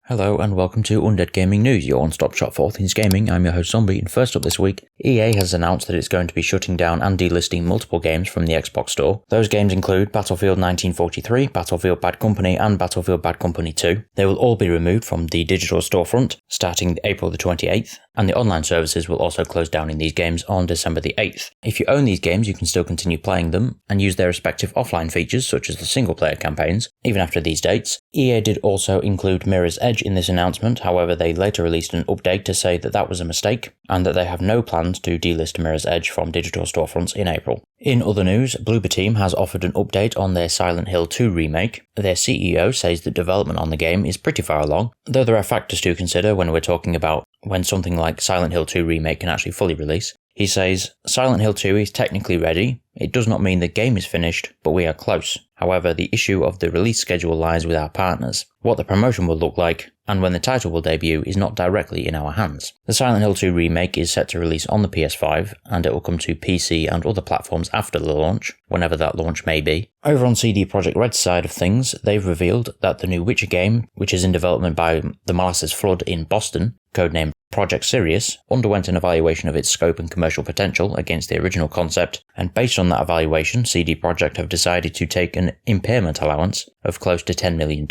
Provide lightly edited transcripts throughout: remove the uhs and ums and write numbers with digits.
Hello and welcome to Undead Gaming News, your one-stop shop for all things gaming. I'm your host Zombie, and first up this week, EA has announced that it's going to be shutting down and delisting multiple games from the Xbox Store. Those games include Battlefield 1943, Battlefield Bad Company, and Battlefield Bad Company 2. They will all be removed from the digital storefront starting April the 28th, and the online services will also close down in these games on December the 8th. If you own these games, you can still continue playing them and use their respective offline features such as the single-player campaigns, even after these dates. EA did also include Mirror's Edge in this announcement, however they later released an update to say that that was a mistake and that they have no plans to delist Mirror's Edge from digital storefronts in April. In other news, Bloober Team has offered an update on their Silent Hill 2 remake. Their CEO says that development on the game is pretty far along, though there are factors to consider when we're talking about when something like Silent Hill 2 remake can actually fully release. He says, Silent Hill 2 is technically ready. It does not mean the game is finished, but we are close. However, the issue of the release schedule lies with our partners. What the promotion will look like, and when the title will debut, is not directly in our hands. The Silent Hill 2 remake is set to release on the PS5, and it will come to PC and other platforms after the launch, whenever that launch may be. Over on CD Projekt Red's side of things, they've revealed that the new Witcher game, which is in development by the Molasses Flood in Boston, codenamed Project Sirius, underwent an evaluation of its scope and commercial potential against the original concept, and based on that evaluation, CD Projekt have decided to take an impairment allowance of close to $10 million.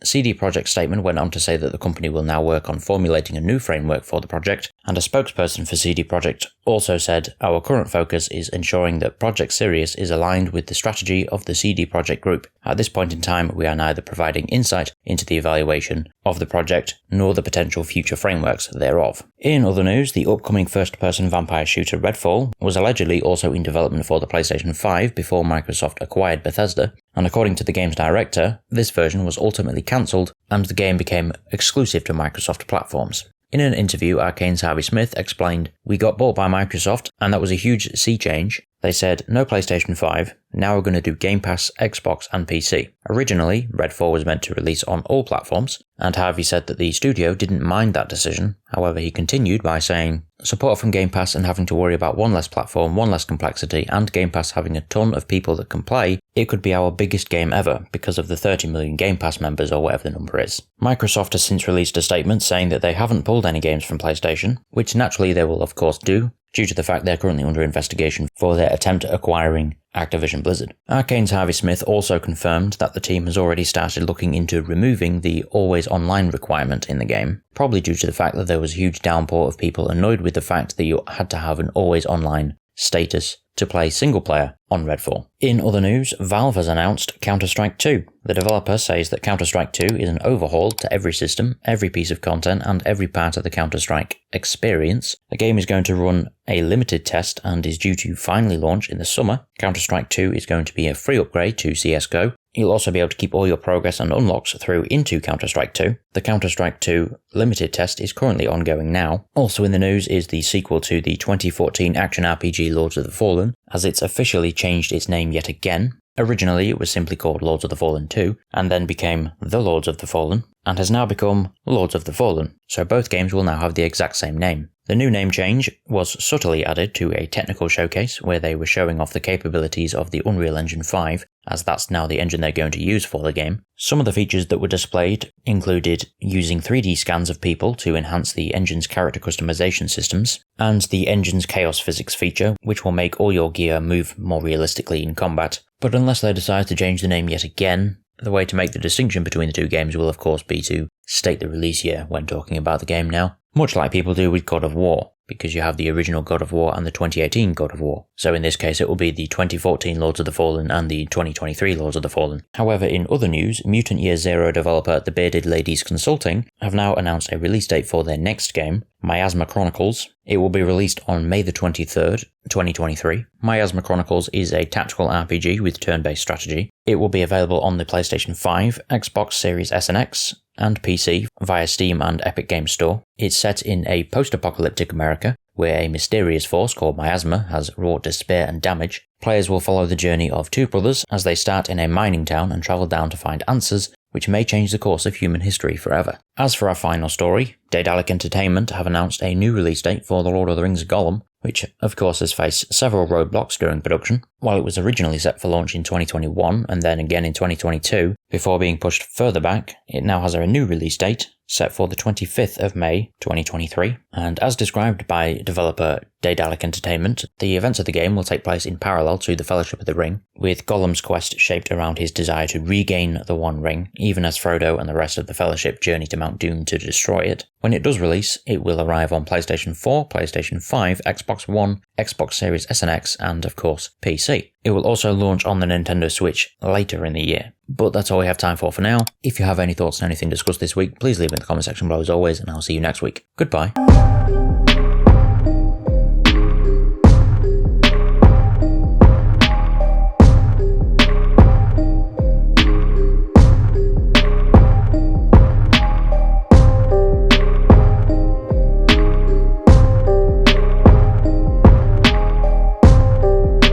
CD Projekt's statement went on to say that the company will now work on formulating a new framework for the project, and a spokesperson for CD Projekt also said, "Our current focus is ensuring that Project Sirius is aligned with the strategy of the CD Projekt Group. At this point in time, we are neither providing insight into the evaluation of the project nor the potential future frameworks thereof." In other news, the upcoming first-person vampire shooter Redfall was allegedly also in development for the PlayStation 5 before Microsoft acquired Bethesda, and according to the game's director, this version was ultimately cancelled and the game became exclusive to Microsoft platforms. In an interview, Arcane's Harvey Smith explained, "We got bought by Microsoft, and that was a huge sea change. They said, no PlayStation 5, now we're going to do Game Pass, Xbox and PC. Originally, Redfall was meant to release on all platforms, and Harvey said that the studio didn't mind that decision. However, he continued by saying, support from Game Pass and having to worry about one less platform, one less complexity, and Game Pass having a ton of people that can play, it could be our biggest game ever because of the 30 million Game Pass members or whatever the number is." Microsoft has since released a statement saying that they haven't pulled any games from PlayStation, which naturally they will of course do, due to the fact they're currently under investigation for their attempt at acquiring Activision Blizzard. Arcane's Harvey Smith also confirmed that the team has already started looking into removing the always online requirement in the game, probably due to the fact that there was a huge downpour of people annoyed with the fact that you had to have an always online status to play single player on Redfall. In other news, Valve has announced Counter-Strike 2. The developer says that Counter-Strike 2 is an overhaul to every system, every piece of content, and every part of the Counter-Strike experience. The game is going to run a limited test and is due to finally launch in the summer. Counter-Strike 2 is going to be a free upgrade to CSGO. You'll also be able to keep all your progress and unlocks through into Counter-Strike 2. The Counter-Strike 2 limited test is currently ongoing now. Also in the news is the sequel to the 2014 action RPG Lords of the Fallen, as it's officially changed its name yet again. Originally it was simply called Lords of the Fallen 2, and then became The Lords of the Fallen, and has now become Lords of the Fallen, so both games will now have the exact same name. The new name change was subtly added to a technical showcase where they were showing off the capabilities of the Unreal Engine 5, as that's now the engine they're going to use for the game. Some of the features that were displayed included using 3D scans of people to enhance the engine's character customization systems, and the engine's chaos physics feature, which will make all your gear move more realistically in combat. But unless they decide to change the name yet again, the way to make the distinction between the two games will of course be to state the release year when talking about the game now, much like people do with God of War, because you have the original God of War and the 2018 God of War. So in this case it will be the 2014 Lords of the Fallen and the 2023 Lords of the Fallen. However, in other news, Mutant Year Zero developer The Bearded Ladies Consulting have now announced a release date for their next game, Miasma Chronicles. It will be released on May the 23rd, 2023. Miasma Chronicles is a tactical RPG with turn-based strategy. It will be available on the PlayStation 5, Xbox Series S and X, and PC via Steam and Epic Games Store. It's set in a post-apocalyptic America, where a mysterious force called Miasma has wrought despair and damage. Players will follow the journey of two brothers as they start in a mining town and travel down to find answers which may change the course of human history forever. As for our final story, Daedalic Entertainment have announced a new release date for The Lord of the Rings Gollum, which of course has faced several roadblocks during production. While it was originally set for launch in 2021 and then again in 2022, before being pushed further back, it now has a new release date, set for the 25th of May 2023, and as described by developer Daedalic Entertainment, the events of the game will take place in parallel to the Fellowship of the Ring, with Gollum's quest shaped around his desire to regain the One Ring, even as Frodo and the rest of the Fellowship journey to Mount Doom to destroy it. When it does release, it will arrive on PlayStation 4, PlayStation 5, Xbox One, Xbox Series S and X, and of course, PC. It will also launch on the Nintendo Switch later in the year. But that's all we have time for now. If you have any thoughts on anything discussed this week, please leave them in the comment section below as always, and I'll see you next week. Goodbye.